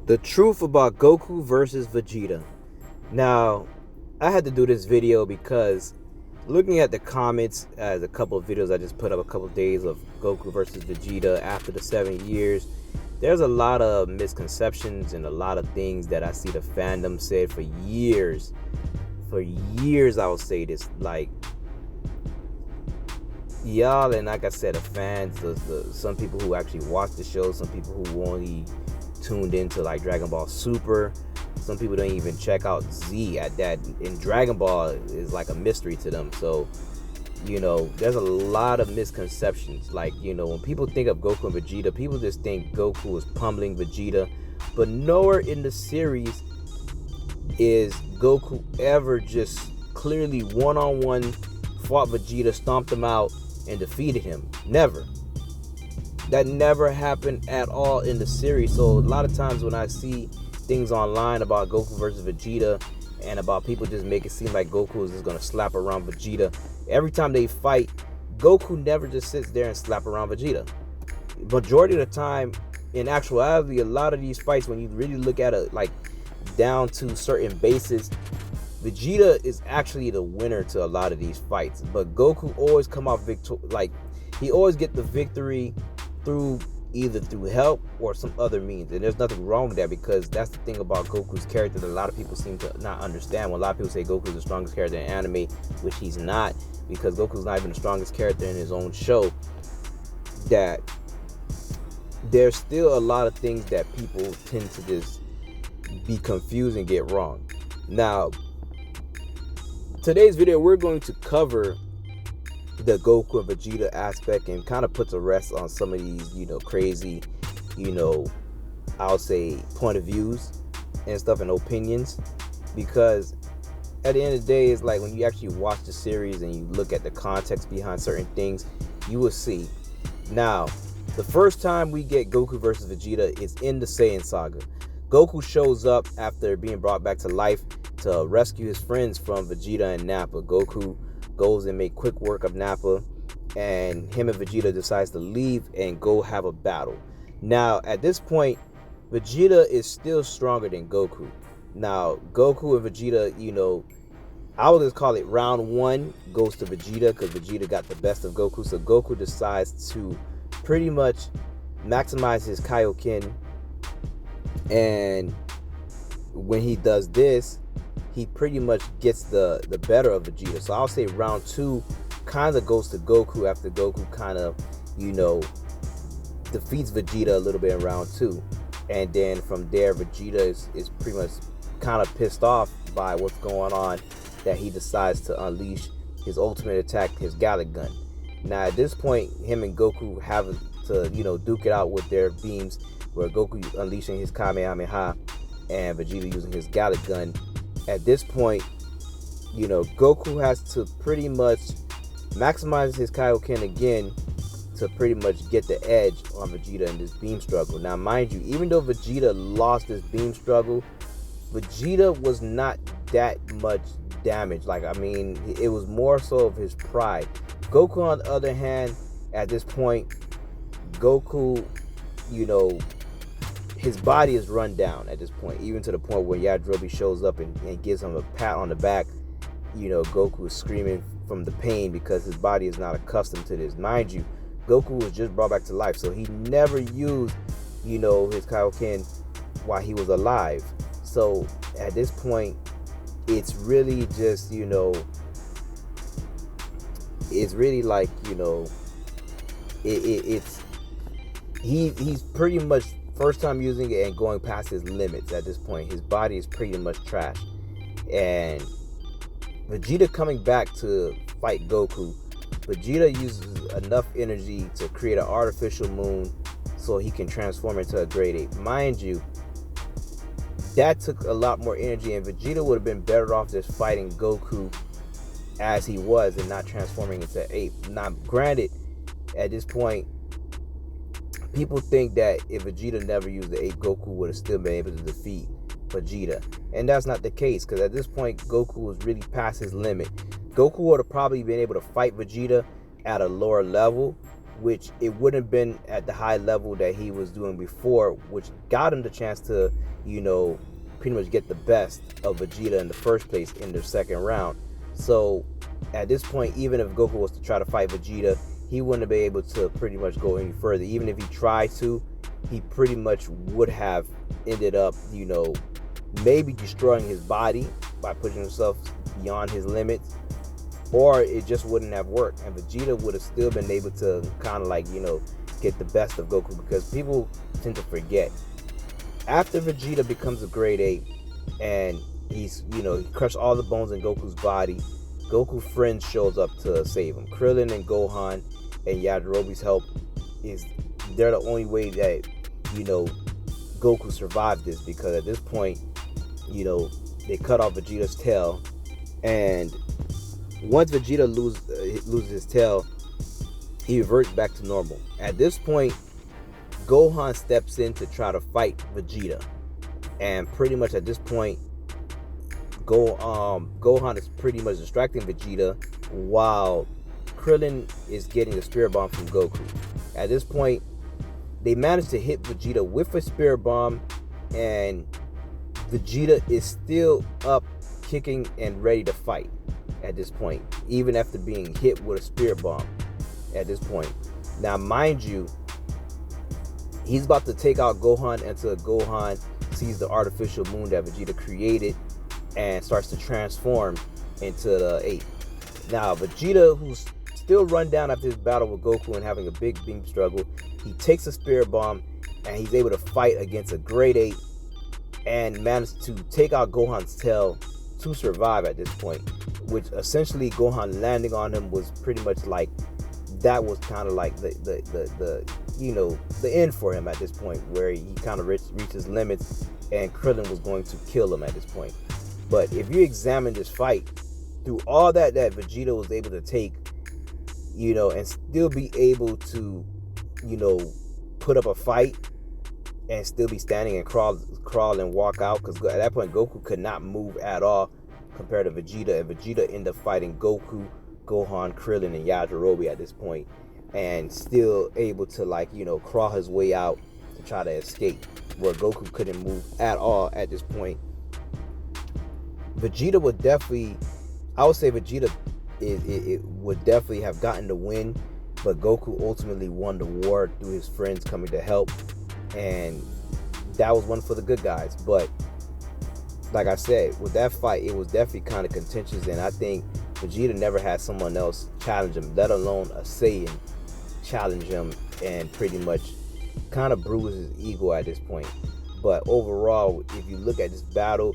The truth about Goku versus Vegeta. Now, I had to do this video because looking at the comments as a couple of videos I just put up a couple of days of Goku versus Vegeta after the 7 years, there's a lot of misconceptions and a lot of things that I see the fandom said for years. For years I will say this, like, y'all, and like I said, the fans, some people who actually watch the show, some people who only tuned into like Dragon Ball Super, some people don't even check out Z at that, and Dragon Ball is like a mystery to them. So there's a lot of misconceptions. Like, when people think of Goku and Vegeta, people just think Goku is pummeling Vegeta, but nowhere in the series is Goku ever just clearly one-on-one fought Vegeta, stomped him out, and defeated him. Never. That never happened at all in the series. So a lot of times when I see things online about Goku versus Vegeta and about people just make it seem like Goku is just going to slap around Vegeta, every time they fight, Goku never just sits there and slap around Vegeta. Majority of the time, in actuality, a lot of these fights, when you really look at it like down to certain bases, Vegeta is actually the winner to a lot of these fights. But Goku always come off he always get the victory through either through help or some other means. And there's nothing wrong with that, because that's the thing about Goku's character that a lot of people seem to not understand. When a lot of people say Goku's the strongest character in anime, which he's not, because Goku's not even the strongest character in his own show, that there's still a lot of things that people tend to just be confused and get wrong. Now, today's video, we're going to cover the Goku and Vegeta aspect and kind of put to rest on some of these, crazy, I'll say point of views and stuff and opinions, because at the end of the day, it's like when you actually watch the series and you look at the context behind certain things, you will see. Now, the first time we get Goku versus Vegeta is in the Saiyan Saga. Goku shows up after being brought back to life to rescue his friends from Vegeta and Nappa. Goku goes and make quick work of Nappa, and him and Vegeta decides to leave and go have a battle. Now, at this point, Vegeta is still stronger than Goku. Now, Goku and Vegeta, I would just call it round one goes to Vegeta, because Vegeta got the best of Goku. So Goku decides to pretty much maximize his Kaioken, and when he does this, he pretty much gets the better of Vegeta. So I'll say round two kind of goes to Goku, after Goku kind of, defeats Vegeta a little bit in round two. And then from there, Vegeta is pretty much kind of pissed off by what's going on, that he decides to unleash his ultimate attack, his Gallic Gun. Now, at this point, him and Goku have to, duke it out with their beams, where Goku unleashing his Kamehameha and Vegeta using his Gallic Gun. At this point, Goku has to pretty much maximize his Kaioken again to pretty much get the edge on Vegeta in this beam struggle. Now, mind you, even though Vegeta lost this beam struggle, Vegeta was not that much damage. It was more so of his pride. Goku, on the other hand, at this point, Goku, his body is run down at this point, even to the point where Yajirobe shows up and gives him a pat on the back. Goku is screaming from the pain because his body is not accustomed to this. Mind you, Goku was just brought back to life, so he never used, his Kaioken while he was alive. So at this point, it's really just, it's really like, he's pretty much first time using it and going past his limits. At this point, his body is pretty much trash. And Vegeta coming back to fight Goku, Vegeta uses enough energy to create an artificial moon so he can transform into a grade 8. Mind you, that took a lot more energy, and Vegeta would have been better off just fighting Goku as he was and not transforming into 8. Now, granted, at this point, people think that if Vegeta never used the 8, Goku would have still been able to defeat Vegeta. And that's not the case, because at this point, Goku was really past his limit. Goku would have probably been able to fight Vegeta at a lower level, which it wouldn't have been at the high level that he was doing before, which got him the chance to, pretty much get the best of Vegeta in the first place in the second round. So at this point, even if Goku was to try to fight Vegeta, he wouldn't have been able to pretty much go any further. Even if he tried to, he pretty much would have ended up, maybe destroying his body by pushing himself beyond his limits, or it just wouldn't have worked, and Vegeta would have still been able to kind of like, get the best of Goku, because people tend to forget. After Vegeta becomes a grade 8 and he's, he crushed all the bones in Goku's body, Goku friends shows up to save him. Krillin and Gohan and Yajirobe's help they're the only way that, Goku survived this, because at this point, they cut off Vegeta's tail, and once Vegeta loses his tail, he reverts back to normal. At this point, Gohan steps in to try to fight Vegeta, and pretty much at this point, Gohan is pretty much distracting Vegeta while Krillin is getting the Spirit Bomb from Goku. At this point, they manage to hit Vegeta with a Spirit Bomb, and Vegeta is still up, kicking and ready to fight at this point, even after being hit with a Spirit Bomb at this point. Now, mind you, he's about to take out Gohan until Gohan sees the artificial moon that Vegeta created and starts to transform into the ape. Now, Vegeta, who's still run down after his battle with Goku and having a big beam struggle, he takes a Spirit Bomb and he's able to fight against a grade 8 and managed to take out Gohan's tail to survive at this point, which essentially Gohan landing on him was pretty much like, that was kind of like the end for him at this point, where he kind of reached his limits and Krillin was going to kill him at this point. But if you examine this fight, through all that Vegeta was able to take, and still be able to, put up a fight and still be standing and crawl and walk out, because at that point Goku could not move at all compared to Vegeta, and Vegeta ended up fighting Goku, Gohan, Krillin, and Yajirobe at this point, and still able to crawl his way out to try to escape, where Goku couldn't move at all at this point. Vegeta would definitely, I would say Vegeta it would definitely have gotten the win, but Goku ultimately won the war through his friends coming to help, and that was one for the good guys. But like I said, with that fight, it was definitely kind of contentious, and I think Vegeta never had someone else challenge him, let alone a Saiyan challenge him and pretty much kind of bruise his ego at this point. But overall, if you look at this battle,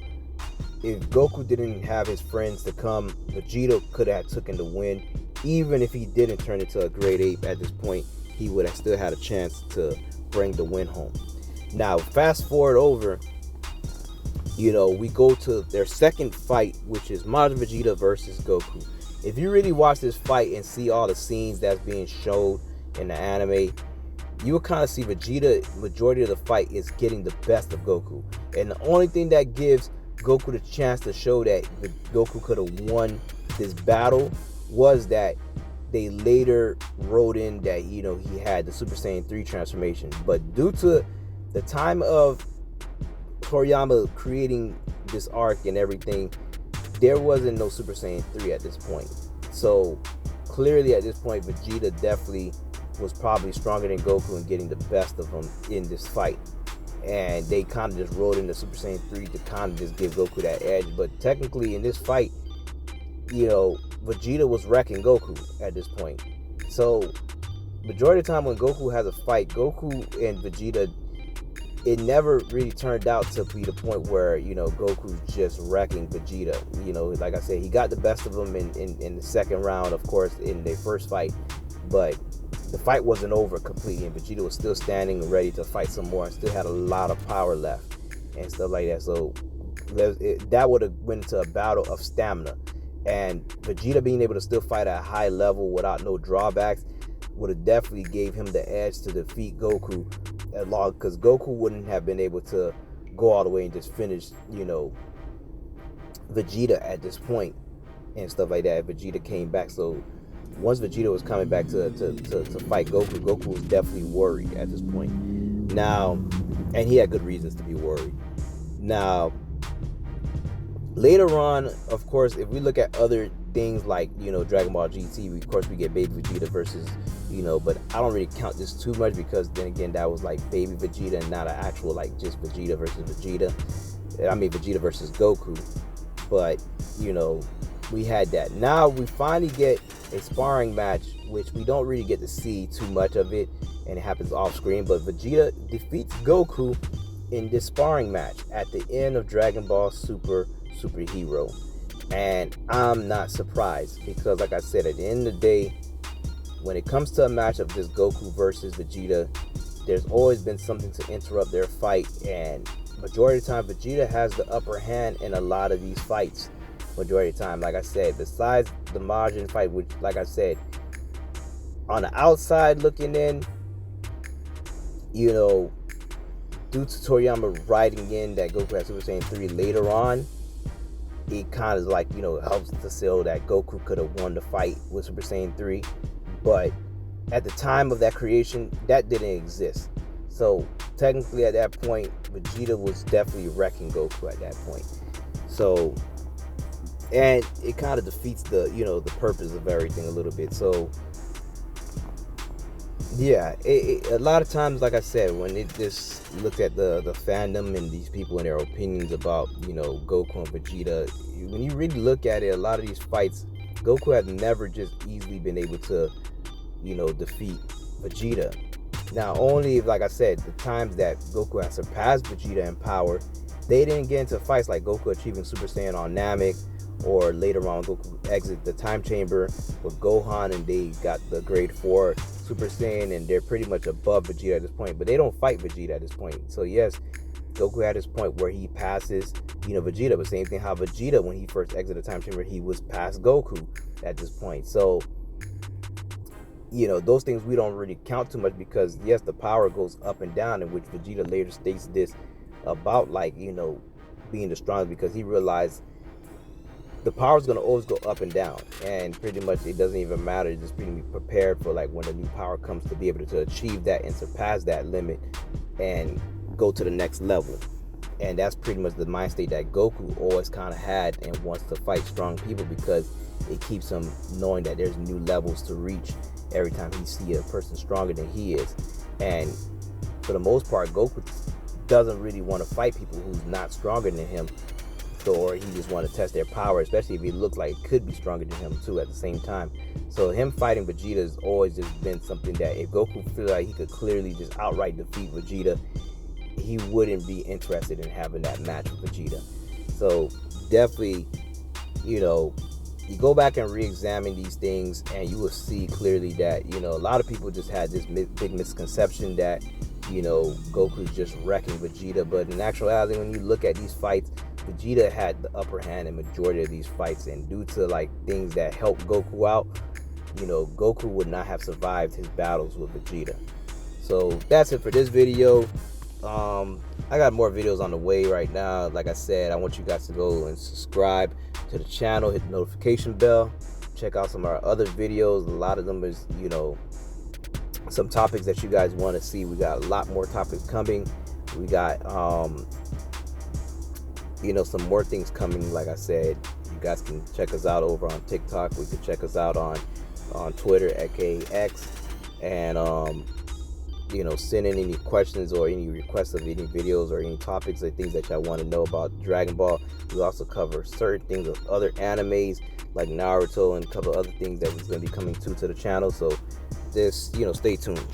if Goku didn't have his friends to come, Vegeta could have taken the win. Even if he didn't turn into a grade 8 at this point, he would have still had a chance to bring the win home. Now, fast forward over, we go to their second fight, which is Majin Vegeta versus Goku. If you really watch this fight and see all the scenes that's being showed in the anime, you will kind of see Vegeta, majority of the fight, is getting the best of Goku. And the only thing that gives Goku the chance to show that Goku could have won this battle was that they later wrote in that, he had the Super Saiyan 3 transformation. But due to the time of Toriyama creating this arc and everything, there wasn't no Super Saiyan 3 at this point. So clearly at this point, Vegeta definitely was probably stronger than Goku and getting the best of him in this fight. And they kind of just wrote in the Super Saiyan 3 to kind of just give Goku that edge. But technically in this fight, Vegeta was wrecking Goku at this point. So majority of the time when Goku has a fight, Goku and Vegeta, it never really turned out to be the point where, Goku's just wrecking Vegeta. Like I said, he got the best of him in the second round, of course, in their first fight. But the fight wasn't over completely, and Vegeta was still standing ready to fight some more and still had a lot of power left and stuff like that. So that would have went into a battle of stamina. And Vegeta being able to still fight at a high level without no drawbacks would have definitely gave him the edge to defeat Goku, because Goku wouldn't have been able to go all the way and just finish, Vegeta at this point and stuff like that if Vegeta came back. So once Vegeta was coming back to fight Goku, Goku was definitely worried at this point. Now, and he had good reasons to be worried. Now, later on, of course, if we look at other things like, Dragon Ball GT, of course we get Baby Vegeta versus, but I don't really count this too much because then again, that was like Baby Vegeta and not an actual like just Vegeta versus Vegeta. I mean Vegeta versus Goku. But, we had that. Now we finally get a sparring match, which we don't really get to see too much of it, and it happens off screen, but Vegeta defeats Goku in this sparring match at the end of Dragon Ball Superhero. And I'm not surprised because, like I said, at the end of the day, when it comes to a match of this Goku versus Vegeta, there's always been something to interrupt their fight, and majority of the time Vegeta has the upper hand in a lot of these fights. Majority of the time, like I said, besides the Majin fight, which, like I said, on the outside looking in, due to Toriyama writing in that Goku had Super Saiyan 3 later on, it kind of like, helps to sell that Goku could have won the fight with Super Saiyan 3. But at the time of that creation, that didn't exist. So technically at that point, Vegeta was definitely wrecking Goku at that point. So, and it kind of defeats the, the purpose of everything a little bit. So, yeah, a lot of times, like I said, when it just looks at the fandom and these people and their opinions about, Goku and Vegeta, when you really look at it, a lot of these fights, Goku has never just easily been able to, defeat Vegeta. Now, only, like I said, the times that Goku has surpassed Vegeta in power, they didn't get into fights like Goku achieving Super Saiyan on Namek, or later on Goku exit the time chamber with Gohan and they got the grade 4 Super Saiyan and they're pretty much above Vegeta at this point, but they don't fight Vegeta at this point. So yes, Goku had this point where he passes, Vegeta, but same thing how Vegeta, when he first exited the time chamber, he was past Goku at this point. So, those things we don't really count too much because yes, the power goes up and down, in which Vegeta later states this about like, being the strongest, because he realized the power is going to always go up and down, and pretty much it doesn't even matter. Just being prepared for like when the new power comes to be able to achieve that and surpass that limit and go to the next level. And that's pretty much the mind state that Goku always kind of had and wants to fight strong people, because it keeps him knowing that there's new levels to reach every time he sees a person stronger than he is. And for the most part, Goku doesn't really want to fight people who's not stronger than him, or he just want to test their power, especially if he looks like it could be stronger than him too at the same time. So him fighting Vegeta has always just been something that if Goku feels like he could clearly just outright defeat Vegeta, he wouldn't be interested in having that match with Vegeta. So definitely, you go back and re-examine these things and you will see clearly that, a lot of people just had this big misconception that, Goku's just wrecking Vegeta. But in actuality, when you look at these fights, Vegeta had the upper hand in majority of these fights, and due to like things that helped Goku out, Goku would not have survived his battles with Vegeta. So that's it for this video. I got more videos on the way right now. Like I said, I want you guys to go and subscribe to the channel, hit the notification bell, check out some of our other videos. A lot of them is, some topics that you guys want to see. We got a lot more topics coming. We got some more things coming. Like I said, you guys can check us out over on TikTok. We can check us out on Twitter, aka X, and send in any questions or any requests of any videos or any topics or things that y'all want to know about Dragon Ball. We also cover certain things of other animes like Naruto and a couple other things that was going to be coming to the channel. So just stay tuned.